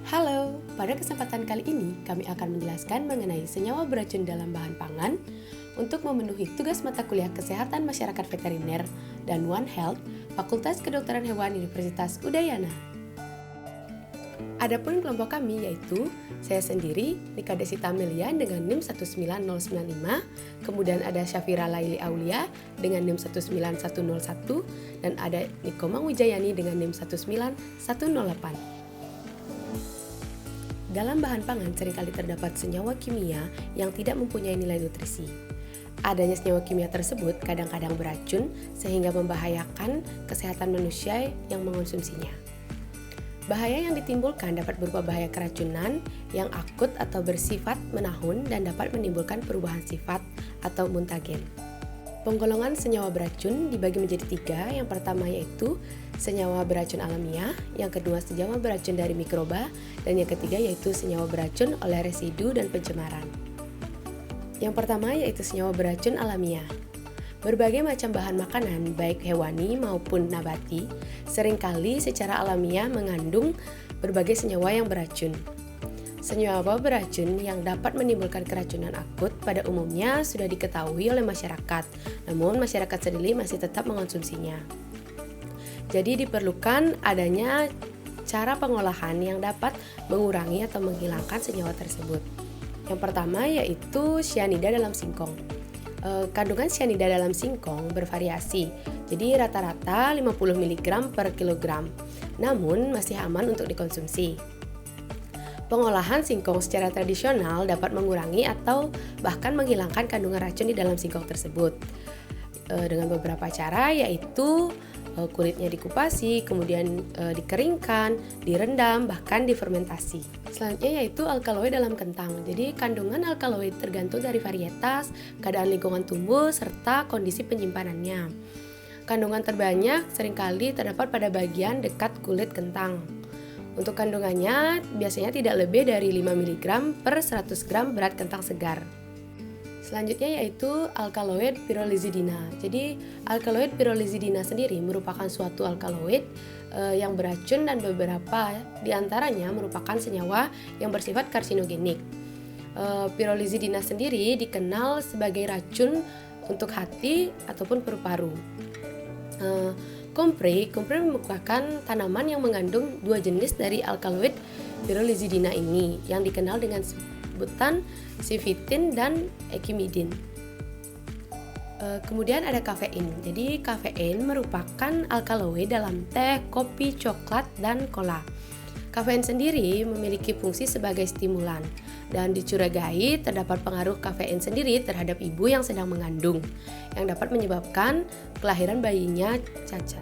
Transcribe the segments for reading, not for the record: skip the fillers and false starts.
Halo, pada kesempatan kali ini kami akan menjelaskan mengenai senyawa beracun dalam bahan pangan untuk memenuhi tugas mata kuliah Kesehatan Masyarakat Veteriner dan One Health, Fakultas Kedokteran Hewan Universitas Udayana. Adapun kelompok kami yaitu saya sendiri, Nika Desita Amelia dengan NIM 19095, kemudian ada Syafira Laili Aulia dengan NIM 19101, dan ada Nikomang Wijayani dengan NIM 19108. Dalam bahan pangan seringkali terdapat senyawa kimia yang tidak mempunyai nilai nutrisi. Adanya senyawa kimia tersebut kadang-kadang beracun sehingga membahayakan kesehatan manusia yang mengonsumsinya. Bahaya yang ditimbulkan dapat berupa bahaya keracunan yang akut atau bersifat menahun dan dapat menimbulkan perubahan sifat atau mutagen. Penggolongan senyawa beracun dibagi menjadi 3. Yang pertama yaitu senyawa beracun alamiah, yang kedua senyawa beracun dari mikroba, dan yang ketiga yaitu senyawa beracun oleh residu dan pencemaran. Yang pertama yaitu senyawa beracun alamiah. Berbagai macam bahan makanan, baik hewani maupun nabati, seringkali secara alamiah mengandung berbagai senyawa yang beracun. Senyawa beracun yang dapat menimbulkan keracunan akut pada umumnya sudah diketahui oleh masyarakat, namun masyarakat sendiri masih tetap mengonsumsinya. Jadi diperlukan adanya cara pengolahan yang dapat mengurangi atau menghilangkan senyawa tersebut. Yang pertama yaitu cyanida dalam singkong. Kandungan cyanida dalam singkong bervariasi, jadi rata-rata 50 mg per kilogram, namun masih aman untuk dikonsumsi. Pengolahan singkong secara tradisional dapat mengurangi atau bahkan menghilangkan kandungan racun di dalam singkong tersebut dengan beberapa cara, yaitu kulitnya dikupasi, kemudian dikeringkan, direndam, bahkan difermentasi. Selanjutnya yaitu alkaloid dalam kentang. Jadi kandungan alkaloid tergantung dari varietas, keadaan lingkungan tumbuh, serta kondisi penyimpanannya. Kandungan terbanyak seringkali terdapat pada bagian dekat kulit kentang. Untuk kandungannya biasanya tidak lebih dari 5 mg per 100 gram berat kentang segar. Selanjutnya yaitu alkaloid pyrrolizidina. Jadi alkaloid pyrrolizidina sendiri merupakan suatu alkaloid yang beracun dan beberapa diantaranya merupakan senyawa yang bersifat karsinogenik. Pyrrolizidina sendiri dikenal sebagai racun untuk hati ataupun paru-paru. Kompre merupakan tanaman yang mengandung 2 jenis dari alkaloid pyrrolizidina ini yang dikenal dengan sebutan sifitin dan ekimidin. Kemudian ada kafein. Jadi kafein merupakan alkaloid dalam teh, kopi, coklat, dan cola. Kafein sendiri memiliki fungsi sebagai stimulan dan dicurigai terdapat pengaruh kafein sendiri terhadap ibu yang sedang mengandung yang dapat menyebabkan kelahiran bayinya cacat.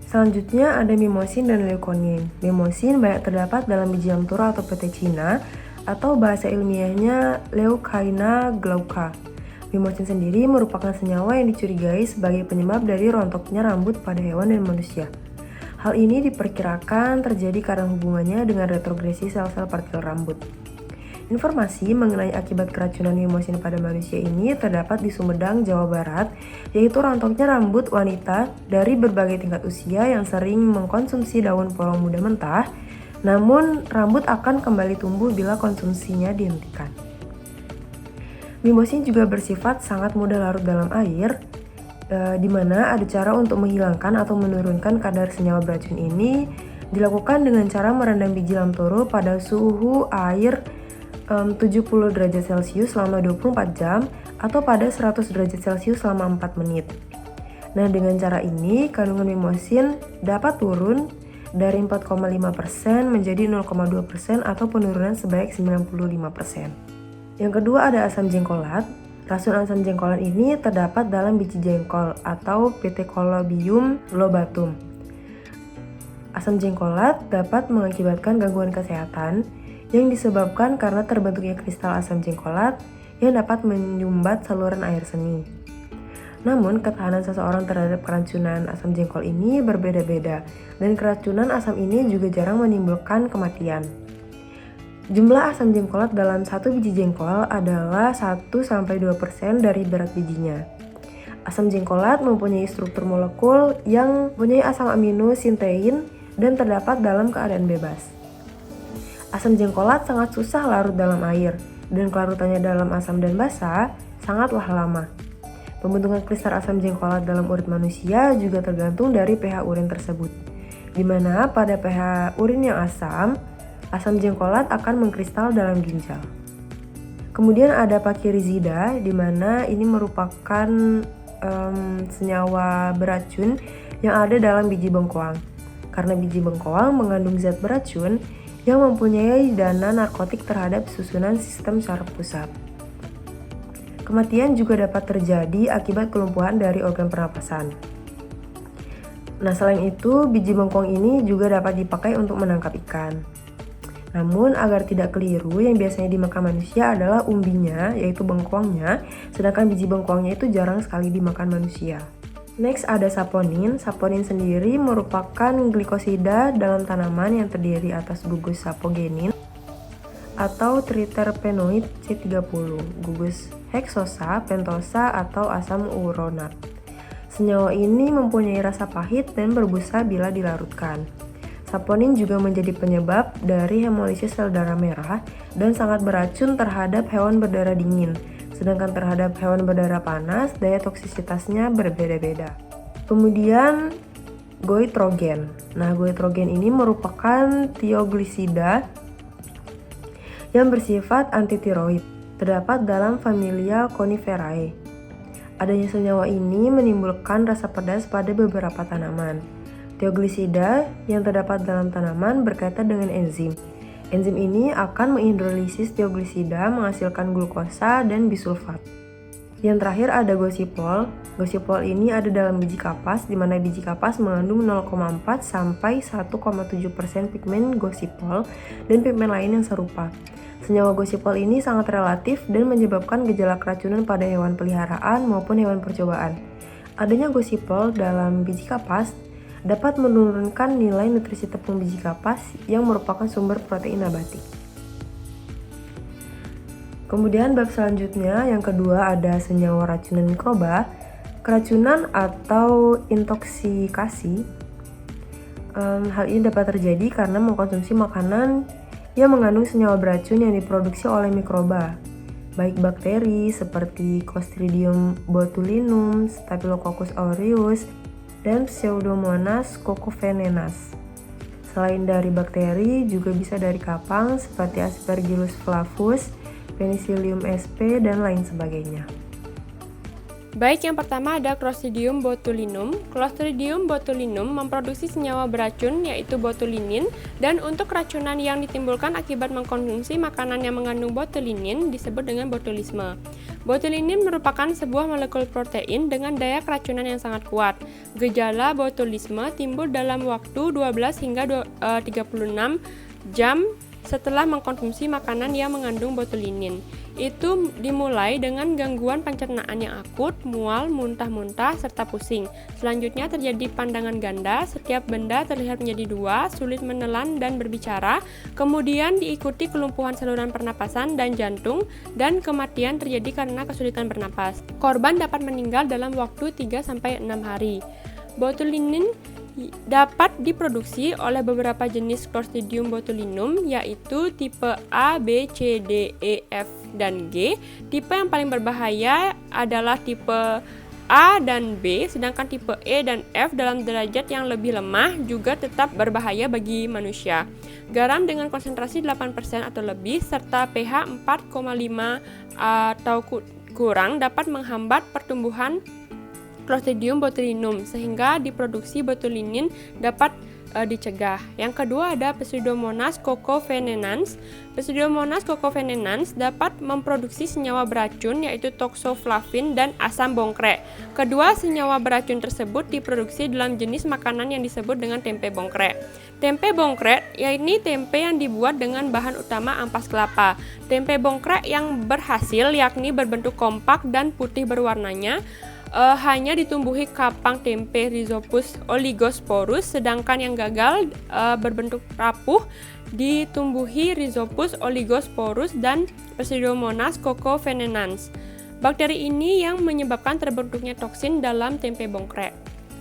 Selanjutnya ada mimosin dan leukonin. Mimosin banyak terdapat dalam biji lam toro atau pete Cina atau bahasa ilmiahnya Leucaena glauca. Mimosin sendiri merupakan senyawa yang dicurigai sebagai penyebab dari rontoknya rambut pada hewan dan manusia. Hal ini diperkirakan terjadi karena hubungannya dengan retrogresi sel-sel partikel rambut. Informasi mengenai akibat keracunan mimosin pada manusia ini terdapat di Sumedang, Jawa Barat, yaitu rontoknya rambut wanita dari berbagai tingkat usia yang sering mengkonsumsi daun polong muda mentah, namun rambut akan kembali tumbuh bila konsumsinya dihentikan. Mimosin juga bersifat sangat mudah larut dalam air, di mana ada cara untuk menghilangkan atau menurunkan kadar senyawa beracun ini dilakukan dengan cara merendam biji lam toro pada suhu air 70 derajat Celcius selama 24 jam atau pada 100 derajat Celcius selama 4 menit. Nah, dengan cara ini kandungan mimosin dapat turun dari 4,5% menjadi 0,2% atau penurunan sebanyak 95%. Yang kedua ada asam jengkolat. Racun asam jengkolat ini terdapat dalam biji jengkol atau Pitecolobium lobatum. Asam jengkolat dapat mengakibatkan gangguan kesehatan yang disebabkan karena terbentuknya kristal asam jengkolat yang dapat menyumbat saluran air seni. Namun, ketahanan seseorang terhadap keracunan asam jengkol ini berbeda-beda, dan keracunan asam ini juga jarang menimbulkan kematian. Jumlah asam jengkolat dalam satu biji jengkol adalah 1-2% dari berat bijinya. Asam jengkolat mempunyai struktur molekul yang mempunyai asam amino sintein dan terdapat dalam keadaan bebas. Asam jengkolat sangat susah larut dalam air, dan kelarutannya dalam asam dan basa sangatlah lama. Pembentukan kristal asam jengkolat dalam urin manusia juga tergantung dari pH urin tersebut, di mana pada pH urin yang asam jengkolat akan mengkristal dalam ginjal. Kemudian ada pakirizida, di mana ini merupakan senyawa beracun yang ada dalam biji bengkoang. Karena biji bengkoang mengandung zat beracun yang mempunyai dana narkotik terhadap susunan sistem saraf pusat. Kematian juga dapat terjadi akibat kelumpuhan dari organ pernapasan. Nah, selain itu, biji bengkoang ini juga dapat dipakai untuk menangkap ikan. Namun, agar tidak keliru, yang biasanya dimakan manusia adalah umbinya, yaitu bengkoangnya, sedangkan biji bengkoangnya itu jarang sekali dimakan manusia. Next ada saponin. Saponin sendiri merupakan glikosida dalam tanaman yang terdiri atas gugus sapogenin atau triterpenoid C30, gugus heksosa, pentosa, atau asam uronat. Senyawa ini mempunyai rasa pahit dan berbusa bila dilarutkan. Saponin juga menjadi penyebab dari hemolisis sel darah merah dan sangat beracun terhadap hewan berdarah dingin. Sedangkan terhadap hewan berdarah panas, daya toksisitasnya berbeda-beda. Kemudian goitrogen. Nah, goitrogen ini merupakan tioglisida yang bersifat antitiroid. Terdapat dalam familia Coniferae. Adanya senyawa ini menimbulkan rasa pedas pada beberapa tanaman. Tioglisida yang terdapat dalam tanaman berkaitan dengan enzim. Enzim ini akan menghidrolisis tioglisida menghasilkan glukosa dan bisulfat. Yang terakhir ada gosipol. Gosipol ini ada dalam biji kapas, di mana biji kapas mengandung 0,4 sampai 1,7% pigmen gosipol dan pigmen lain yang serupa. Senyawa gosipol ini sangat relatif dan menyebabkan gejala keracunan pada hewan peliharaan maupun hewan percobaan. Adanya gosipol dalam biji kapas dapat menurunkan nilai nutrisi tepung biji kapas yang merupakan sumber protein nabati. Kemudian bab selanjutnya, yang kedua ada senyawa racunan mikroba. Keracunan atau intoksikasi. Hal ini dapat terjadi karena mengkonsumsi makanan yang mengandung senyawa beracun yang diproduksi oleh mikroba, baik bakteri seperti Clostridium botulinum, Staphylococcus aureus, dan Pseudomonas cacovenenas. Selain dari bakteri, juga bisa dari kapang seperti Aspergillus flavus, Penicillium sp, dan lain sebagainya. Baik, yang pertama ada Clostridium botulinum. Clostridium botulinum memproduksi senyawa beracun yaitu botulinin, dan untuk keracunan yang ditimbulkan akibat mengkonsumsi makanan yang mengandung botulinin disebut dengan botulisme. Botulinin merupakan sebuah molekul protein dengan daya keracunan yang sangat kuat. Gejala botulisme timbul dalam waktu 12 hingga 36 jam setelah mengkonsumsi makanan yang mengandung botulinin. Itu dimulai dengan gangguan pencernaan yang akut, mual, muntah-muntah, serta pusing. Selanjutnya terjadi pandangan ganda, setiap benda terlihat menjadi dua, sulit menelan dan berbicara. Kemudian diikuti kelumpuhan saluran pernapasan dan jantung, dan kematian terjadi karena kesulitan bernapas. Korban dapat meninggal dalam waktu 3-6 hari. Botulinin dapat diproduksi oleh beberapa jenis Clostridium botulinum, yaitu tipe A, B, C, D, E, F, dan G. Tipe yang paling berbahaya adalah tipe A dan B, sedangkan tipe E dan F dalam derajat yang lebih lemah juga tetap berbahaya bagi manusia. Garam dengan konsentrasi 8% atau lebih serta pH 4,5 atau kurang dapat menghambat pertumbuhan Clostridium botulinum sehingga diproduksi botulinin dapat dicegah. Yang kedua ada Pseudomonas cacovenenas. Pseudomonas cacovenenas dapat memproduksi senyawa beracun yaitu toxoflavin dan asam bongkrek. Kedua senyawa beracun tersebut diproduksi dalam jenis makanan yang disebut dengan tempe bongkrek. Tempe bongkrek yaitu tempe yang dibuat dengan bahan utama ampas kelapa. Tempe bongkrek yang berhasil yakni berbentuk kompak dan putih berwarnanya hanya ditumbuhi kapang tempe Rhizopus oligosporus, sedangkan yang gagal berbentuk rapuh ditumbuhi Rhizopus oligosporus dan Pseudomonas cacovenenas. Bakteri ini yang menyebabkan terbentuknya toksin dalam tempe bongkrek.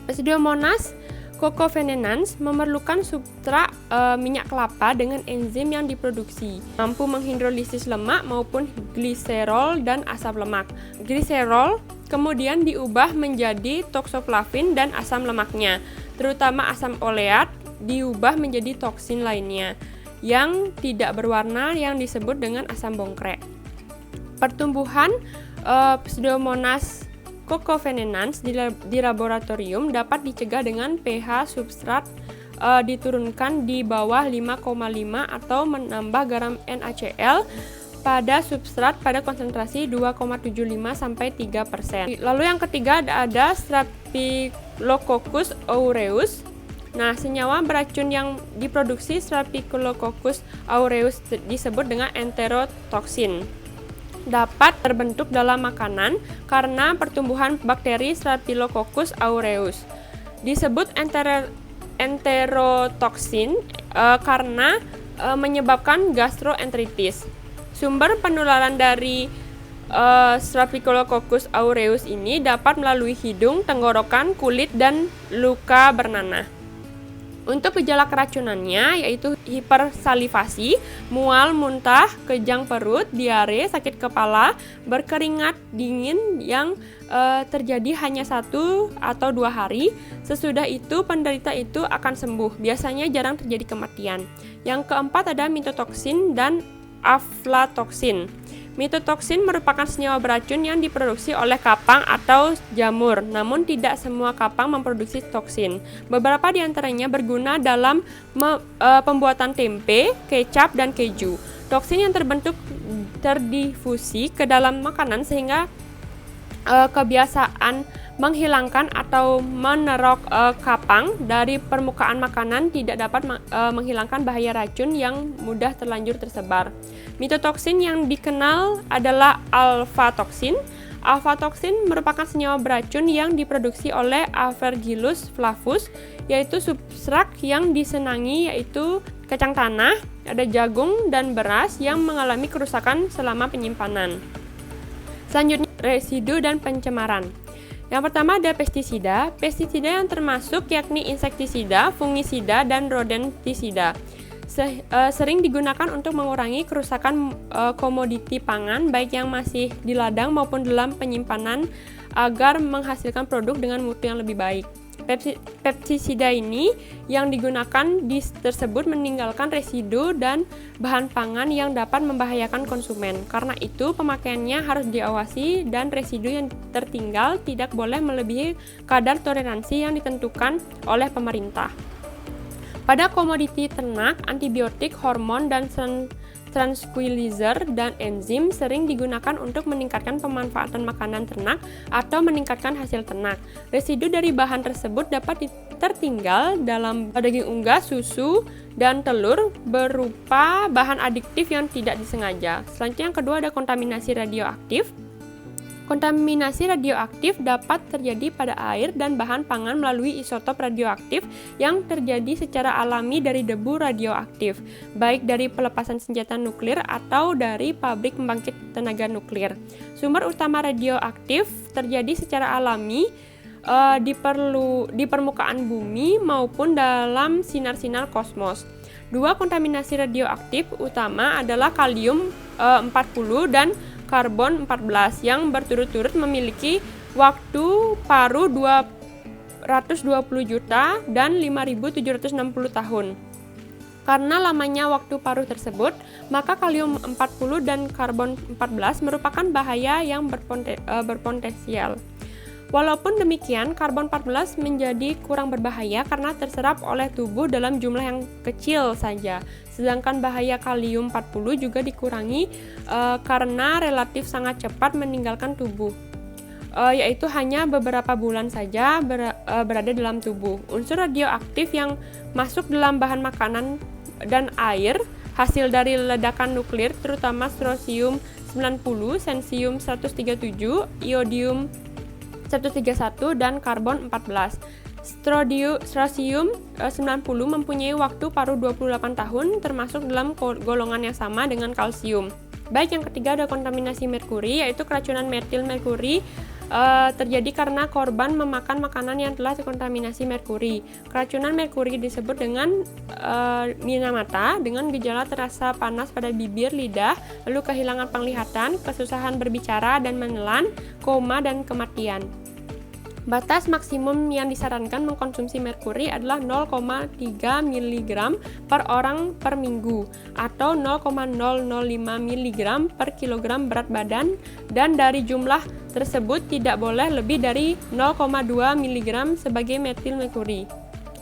Pseudomonas Cocovenenans memerlukan substrat minyak kelapa dengan enzim yang diproduksi, mampu menghidrolisis lemak maupun gliserol dan asam lemak. Gliserol kemudian diubah menjadi toksoflavin dan asam lemaknya, terutama asam oleat diubah menjadi toksin lainnya yang tidak berwarna yang disebut dengan asam bongkrek. Pertumbuhan Pseudomonas cocovenenans di laboratorium dapat dicegah dengan pH substrat diturunkan di bawah 5,5 atau menambah garam NaCl pada substrat pada konsentrasi 2,75 sampai 3%. Lalu yang ketiga ada Staphylococcus aureus. Nah, senyawa beracun yang diproduksi Staphylococcus aureus disebut dengan enterotoksin. Dapat terbentuk dalam makanan karena pertumbuhan bakteri Staphylococcus aureus. Disebut enterotoksin karena menyebabkan gastroenteritis. Sumber penularan dari Staphylococcus aureus ini dapat melalui hidung, tenggorokan, kulit, dan luka bernanah. Untuk gejala keracunannya yaitu hipersalivasi, mual, muntah, kejang perut, diare, sakit kepala, berkeringat dingin yang terjadi hanya 1 atau 2 hari. Sesudah itu penderita itu akan sembuh. Biasanya jarang terjadi kematian. Yang keempat ada mitotoksin dan aflatoksin. Mitotoksin merupakan senyawa beracun yang diproduksi oleh kapang atau jamur, namun tidak semua kapang memproduksi toksin. Beberapa di antaranya berguna dalam pembuatan tempe, kecap, dan keju. Toksin yang terbentuk terdifusi ke dalam makanan sehingga kebiasaan menghilangkan atau menerok kapang dari permukaan makanan tidak dapat menghilangkan bahaya racun yang mudah terlanjur tersebar. Mitotoksin yang dikenal adalah alfa-toksin. Alfa-toksin merupakan senyawa beracun yang diproduksi oleh Aspergillus flavus, yaitu substrat yang disenangi yaitu kacang tanah, ada jagung dan beras yang mengalami kerusakan selama penyimpanan. Selanjutnya, residu dan pencemaran. Yang pertama ada pestisida. Pestisida yang termasuk yakni insektisida, fungisida, dan rodentisida. Sering digunakan untuk mengurangi kerusakan komoditi pangan baik yang masih di ladang maupun dalam penyimpanan agar menghasilkan produk dengan mutu yang lebih baik. Pestisida ini yang digunakan tersebut meninggalkan residu dan bahan pangan yang dapat membahayakan konsumen. Karena itu pemakaiannya harus diawasi dan residu yang tertinggal tidak boleh melebihi kadar toleransi yang ditentukan oleh pemerintah. Pada komoditi ternak, antibiotik, hormon, dan tranquilizer dan enzim sering digunakan untuk meningkatkan pemanfaatan makanan ternak atau meningkatkan hasil ternak. Residu dari bahan tersebut dapat tertinggal dalam daging unggas, susu, dan telur berupa bahan adiktif yang tidak disengaja. Selanjutnya yang kedua ada kontaminasi radioaktif. Kontaminasi radioaktif dapat terjadi pada air dan bahan pangan melalui isotop radioaktif yang terjadi secara alami dari debu radioaktif, baik dari pelepasan senjata nuklir atau dari pabrik pembangkit tenaga nuklir. Sumber utama radioaktif terjadi secara alami di permukaan bumi maupun dalam sinar-sinar kosmos. Dua kontaminasi radioaktif utama adalah kalium 40 dan karbon 14 yang berturut-turut memiliki waktu paruh 220 juta dan 5.760 tahun. Karena lamanya waktu paruh tersebut, maka kalium 40 dan karbon 14 merupakan bahaya yang berpotensial. Walaupun demikian, karbon 14 menjadi kurang berbahaya karena terserap oleh tubuh dalam jumlah yang kecil saja. Sedangkan bahaya kalium 40 juga dikurangi karena relatif sangat cepat meninggalkan tubuh, yaitu hanya beberapa bulan saja berada dalam tubuh. Unsur radioaktif yang masuk dalam bahan makanan dan air hasil dari ledakan nuklir terutama strontium 90, cesium 137, iodium 131 dan karbon 14. Strontium 90 mempunyai waktu paruh 28 tahun termasuk dalam golongan yang sama dengan kalsium. Baik, yang ketiga ada kontaminasi merkuri, yaitu keracunan metil merkuri terjadi karena korban memakan makanan yang telah terkontaminasi merkuri. Keracunan merkuri disebut dengan minamata, dengan gejala terasa panas pada bibir, lidah, lalu kehilangan penglihatan, kesusahan berbicara dan menelan, koma, dan kematian. Batas maksimum yang disarankan mengkonsumsi merkuri adalah 0,3 mg per orang per minggu atau 0,005 mg per kilogram berat badan, dan dari jumlah tersebut tidak boleh lebih dari 0,2 mg sebagai metil merkuri.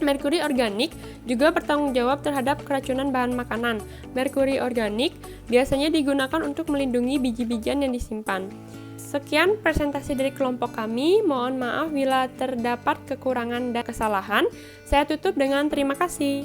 Merkuri organik juga bertanggung jawab terhadap keracunan bahan makanan. Merkuri organik biasanya digunakan untuk melindungi biji-bijian yang disimpan. Sekian presentasi dari kelompok kami. Mohon maaf bila terdapat kekurangan dan kesalahan. Saya tutup dengan terima kasih.